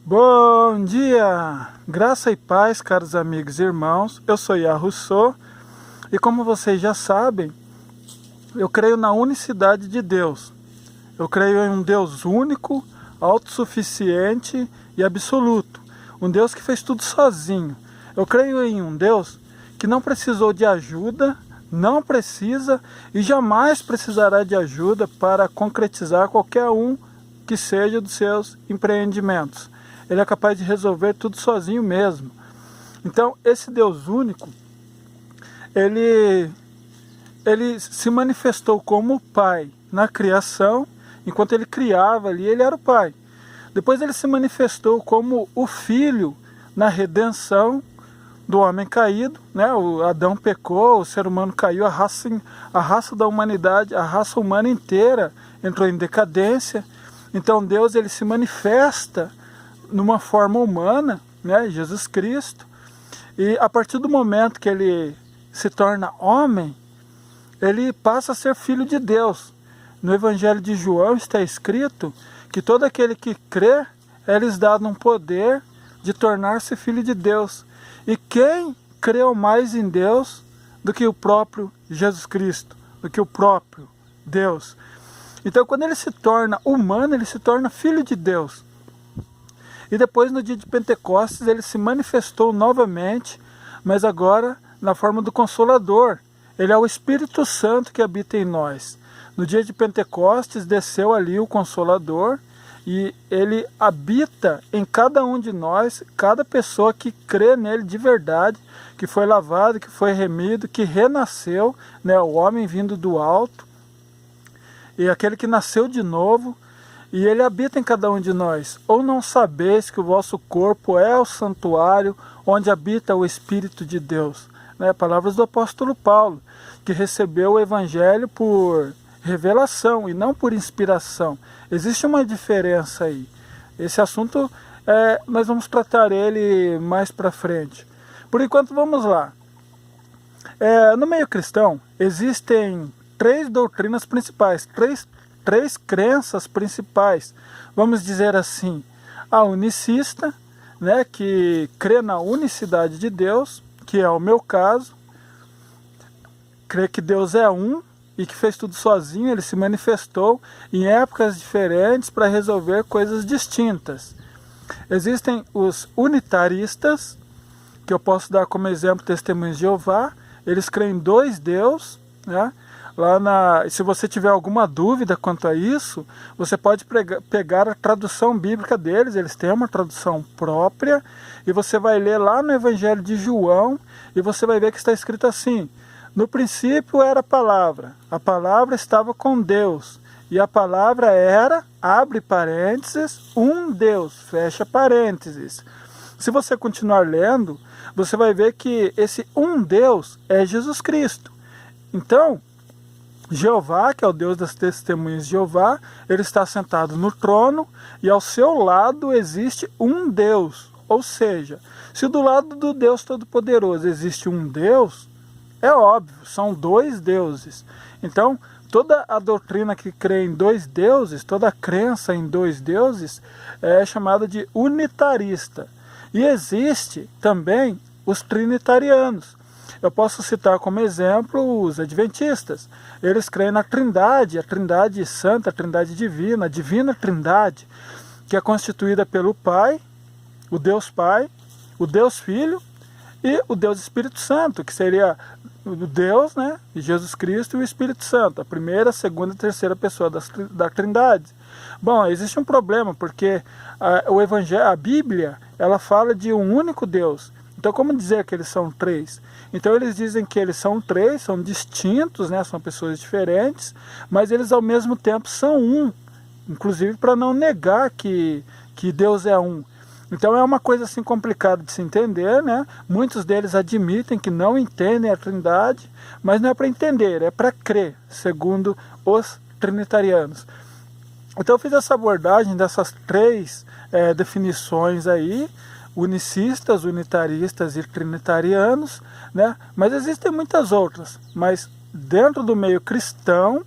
Bom dia, graça e paz, caros amigos e irmãos. Eu sou Iá Rousseau e, como vocês já sabem, eu creio na unicidade de Deus. Eu creio em um Deus único, autossuficiente e absoluto. Um Deus que fez tudo sozinho. Eu creio em um Deus que não precisou de ajuda, não precisa e jamais precisará de ajuda para concretizar qualquer um que seja dos seus empreendimentos. Ele é capaz de resolver tudo sozinho mesmo. Então, esse Deus único, ele se manifestou como Pai na criação. Enquanto ele criava ali, ele era o Pai. Depois ele se manifestou como o Filho na redenção do homem caído, né? O Adão pecou, o ser humano caiu, a raça da humanidade, a raça humana inteira entrou em decadência. Então Deus ele se manifesta numa forma humana, né? Jesus Cristo, e a partir do momento que ele se torna homem, ele passa a ser filho de Deus. No Evangelho de João está escrito que todo aquele que crê, é-lhes dado um poder de tornar-se filho de Deus. E quem creu mais em Deus do que o próprio Jesus Cristo, do que o próprio Deus? Então, quando ele se torna humano, ele se torna filho de Deus. E depois, no dia de Pentecostes, ele se manifestou novamente, mas agora na forma do Consolador. Ele é o Espírito Santo que habita em nós. No dia de Pentecostes, desceu ali o Consolador, e ele habita em cada um de nós, cada pessoa que crê nele de verdade, que foi lavado, que foi remido, que renasceu, né, o homem vindo do alto, e aquele que nasceu de novo, e ele habita em cada um de nós. Ou não sabeis que o vosso corpo é o santuário onde habita o Espírito de Deus? Né? Palavras do apóstolo Paulo, que recebeu o Evangelho por revelação e não por inspiração. Existe uma diferença aí. Esse assunto, nós vamos tratar ele mais para frente. Por enquanto, vamos lá. No meio cristão, existem três doutrinas principais, três crenças principais. Vamos dizer assim, a unicista, né, que crê na unicidade de Deus, que é o meu caso, crê que Deus é um e que fez tudo sozinho, ele se manifestou em épocas diferentes para resolver coisas distintas. Existem os unitaristas, que eu posso dar como exemplo Testemunhos de Jeová. Eles creem em dois Deus, né? Se você tiver alguma dúvida quanto a isso, você pode pegar a tradução bíblica deles. Eles têm uma tradução própria, e você vai ler lá no Evangelho de João, e você vai ver que está escrito assim: no princípio era a palavra estava com Deus, e a palavra era, abre parênteses, um Deus, fecha parênteses. Se você continuar lendo, você vai ver que esse um Deus é Jesus Cristo. Então, Jeová, que é o Deus das Testemunhas de Jeová, ele está sentado no trono, e ao seu lado existe um Deus. Ou seja, se do lado do Deus Todo-Poderoso existe um Deus, é óbvio, são dois deuses. Então, toda a doutrina que crê em dois deuses, toda a crença em dois deuses, é chamada de unitarista. E existe também os trinitarianos. Eu posso citar como exemplo os adventistas. Eles creem na Trindade, a Trindade Santa, a Trindade Divina, a Divina Trindade, que é constituída pelo Pai, o Deus Filho e o Deus Espírito Santo, que seria o Deus, né, Jesus Cristo e o Espírito Santo, a primeira, segunda e terceira pessoa da Trindade. Bom, existe um problema, porque a Bíblia, ela fala de um único Deus. Então, como dizer que eles são três? Então, eles dizem que eles são três, são distintos, né? São pessoas diferentes, mas eles ao mesmo tempo são um, inclusive para não negar que Deus é um. Então, é uma coisa assim complicada de se entender, né? Muitos deles admitem que não entendem a Trindade, mas não é para entender, é para crer, segundo os trinitarianos. Então, eu fiz essa abordagem dessas três definições aí, unicistas, unitaristas e trinitarianos, né? Mas existem muitas outras. Mas dentro do meio cristão,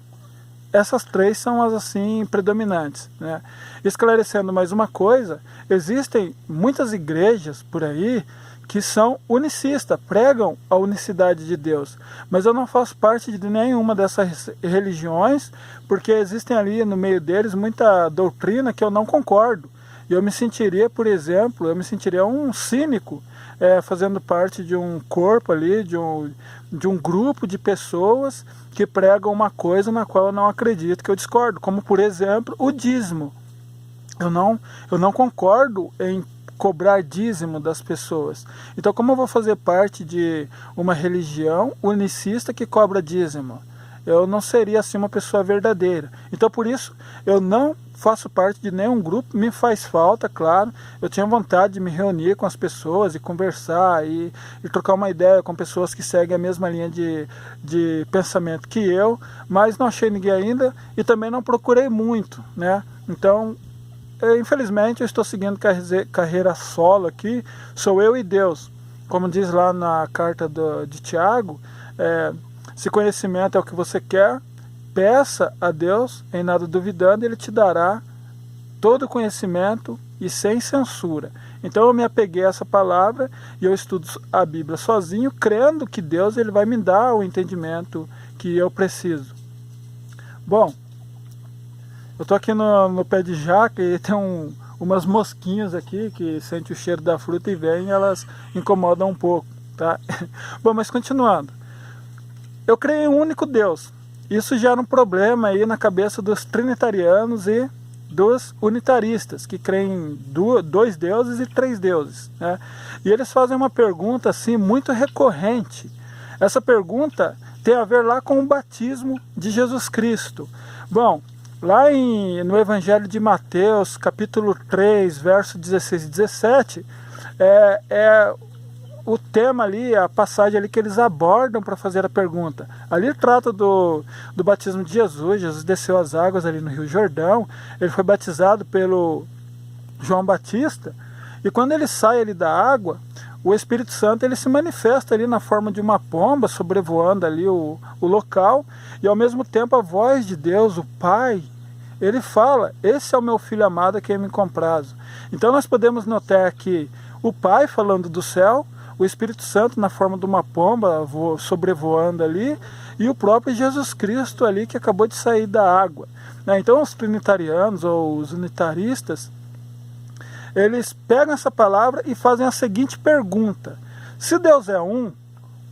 essas três são as assim predominantes, né? Esclarecendo mais uma coisa, existem muitas igrejas por aí que são unicistas, pregam a unicidade de Deus, mas eu não faço parte de nenhuma dessas religiões, porque existem ali no meio deles muita doutrina que eu não concordo. E eu me sentiria, por exemplo, um cínico fazendo parte de um corpo ali, de um grupo de pessoas que pregam uma coisa na qual eu não acredito, que eu discordo, como por exemplo o dízimo. Eu não concordo em cobrar dízimo das pessoas. Então, como eu vou fazer parte de uma religião unicista que cobra dízimo? Eu não seria assim uma pessoa verdadeira. Então, por isso, eu não faço parte de nenhum grupo. Me faz falta, claro. Eu tinha vontade de me reunir com as pessoas e conversar e trocar uma ideia com pessoas que seguem a mesma linha de pensamento que eu, mas não achei ninguém ainda e também não procurei muito, né? Então, infelizmente, eu estou seguindo carreira solo aqui, sou eu e Deus. Como diz lá na carta de Tiago, se conhecimento é o que você quer, peça a Deus, em nada duvidando, Ele te dará todo o conhecimento e sem censura. Então eu me apeguei a essa palavra e eu estudo a Bíblia sozinho, crendo que Deus ele vai me dar o entendimento que eu preciso. Bom, eu estou aqui no pé de jaca e tem umas mosquinhas aqui que sentem o cheiro da fruta e vêm, elas incomodam um pouco, tá? Bom, mas continuando. Eu creio em um único Deus. Isso gera um problema aí na cabeça dos trinitarianos e dos unitaristas, que creem em 2 deuses e 3 deuses, né? E eles fazem uma pergunta assim muito recorrente. Essa pergunta tem a ver lá com o batismo de Jesus Cristo. Bom, lá no Evangelho de Mateus, capítulo 3, verso 16 e 17, o tema ali, a passagem ali que eles abordam para fazer a pergunta. Ali trata do batismo de Jesus. Jesus desceu as águas ali no Rio Jordão, ele foi batizado pelo João Batista, e quando ele sai ali da água, o Espírito Santo ele se manifesta ali na forma de uma pomba, sobrevoando ali o local, e ao mesmo tempo a voz de Deus, o Pai, ele fala: esse é o meu filho amado a quem me comprazo. Então nós podemos notar aqui o Pai falando do céu, o Espírito Santo na forma de uma pomba sobrevoando ali, e o próprio Jesus Cristo ali que acabou de sair da água. Então os trinitarianos ou os unitaristas, eles pegam essa palavra e fazem a seguinte pergunta: se Deus é um,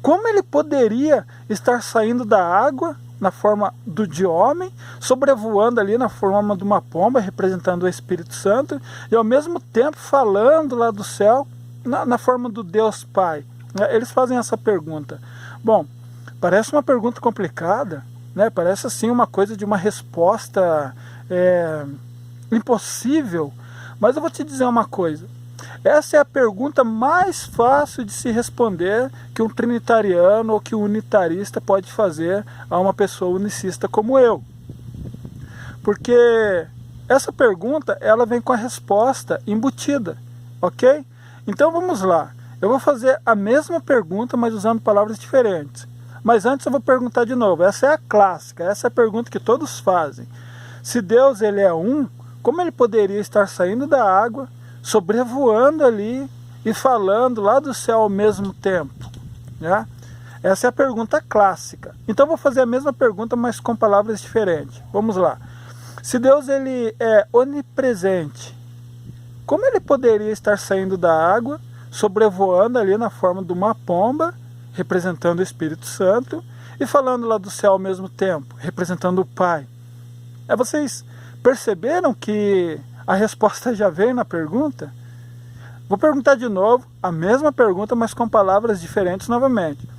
como ele poderia estar saindo da água na forma de homem, sobrevoando ali na forma de uma pomba, representando o Espírito Santo, e ao mesmo tempo falando lá do céu, na forma do Deus Pai? Eles fazem essa pergunta. Bom, parece uma pergunta complicada, né? Parece assim uma coisa de uma resposta impossível, mas eu vou te dizer uma coisa. Essa é a pergunta mais fácil de se responder que um trinitariano ou que um unitarista pode fazer a uma pessoa unicista como eu. Porque essa pergunta, ela vem com a resposta embutida, ok? Então vamos lá. Eu vou fazer a mesma pergunta, mas usando palavras diferentes. Mas antes eu vou perguntar de novo. Essa é a clássica, essa é a pergunta que todos fazem. Se Deus ele é um, como ele poderia estar saindo da água, sobrevoando ali e falando lá do céu ao mesmo tempo, né? Essa é a pergunta clássica. Então eu vou fazer a mesma pergunta, mas com palavras diferentes. Vamos lá. Se Deus ele é onipresente, como ele poderia estar saindo da água, sobrevoando ali na forma de uma pomba, representando o Espírito Santo, e falando lá do céu ao mesmo tempo, representando o Pai? Vocês perceberam que a resposta já veio na pergunta? Vou perguntar de novo, a mesma pergunta, mas com palavras diferentes novamente.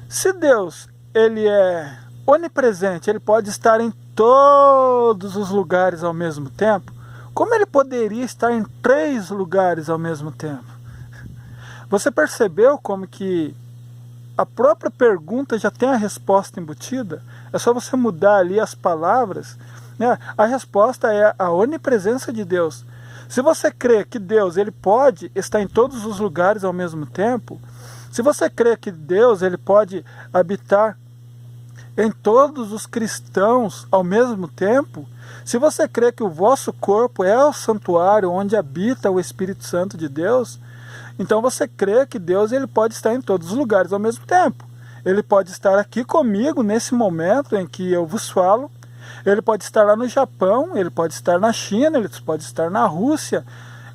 Se Deus ele é onipresente, ele pode estar em todos os lugares ao mesmo tempo, como ele poderia estar em 3 lugares ao mesmo tempo? Você percebeu como que a própria pergunta já tem a resposta embutida? É só você mudar ali as palavras, né? A resposta é a onipresença de Deus. Se você crê que Deus ele pode estar em todos os lugares ao mesmo tempo, se você crê que Deus ele pode habitar em todos os cristãos ao mesmo tempo, se você crê que o vosso corpo é o santuário onde habita o Espírito Santo de Deus, então você crê que Deus ele pode estar em todos os lugares ao mesmo tempo. Ele pode estar aqui comigo nesse momento em que eu vos falo. Ele pode estar lá no Japão, ele pode estar na China, ele pode estar na Rússia.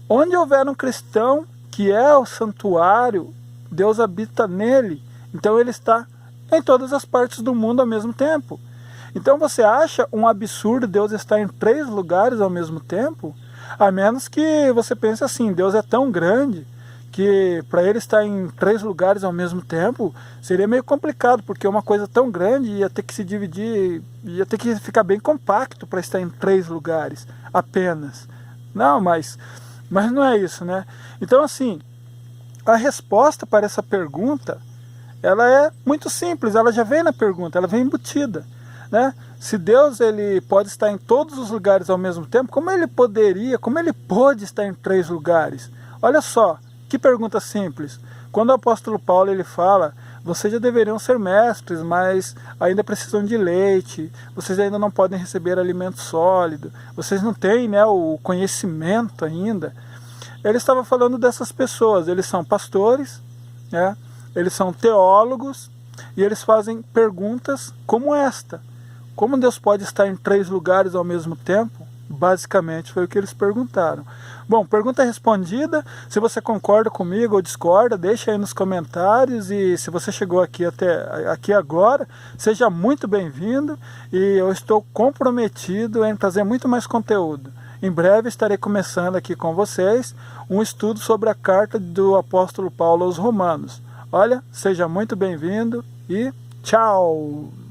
Onde houver um cristão que é o santuário, Deus habita nele. Então ele está em todas as partes do mundo ao mesmo tempo. Então você acha um absurdo Deus estar em 3 lugares ao mesmo tempo? A menos que você pense assim, Deus é tão grande que para ele estar em 3 lugares ao mesmo tempo seria meio complicado, porque uma coisa tão grande ia ter que se dividir, ia ter que ficar bem compacto para estar em 3 lugares apenas. Não, mas não é isso, né? Então assim, a resposta para essa pergunta, ela é muito simples, ela já vem na pergunta, ela vem embutida, né? Se Deus ele pode estar em todos os lugares ao mesmo tempo, como ele pôde estar em 3 lugares? Olha só, que pergunta simples. Quando o apóstolo Paulo ele fala, vocês já deveriam ser mestres, mas ainda precisam de leite, vocês ainda não podem receber alimento sólido, vocês não têm, né, o conhecimento ainda. Ele estava falando dessas pessoas, eles são pastores, né, eles são teólogos, e eles fazem perguntas como esta. Como Deus pode estar em 3 lugares ao mesmo tempo? Basicamente foi o que eles perguntaram. Bom, pergunta respondida. Se você concorda comigo ou discorda, deixa aí nos comentários. E se você chegou aqui até aqui agora, seja muito bem-vindo. E eu estou comprometido em trazer muito mais conteúdo. Em breve estarei começando aqui com vocês um estudo sobre a carta do apóstolo Paulo aos Romanos. Olha, seja muito bem-vindo e tchau!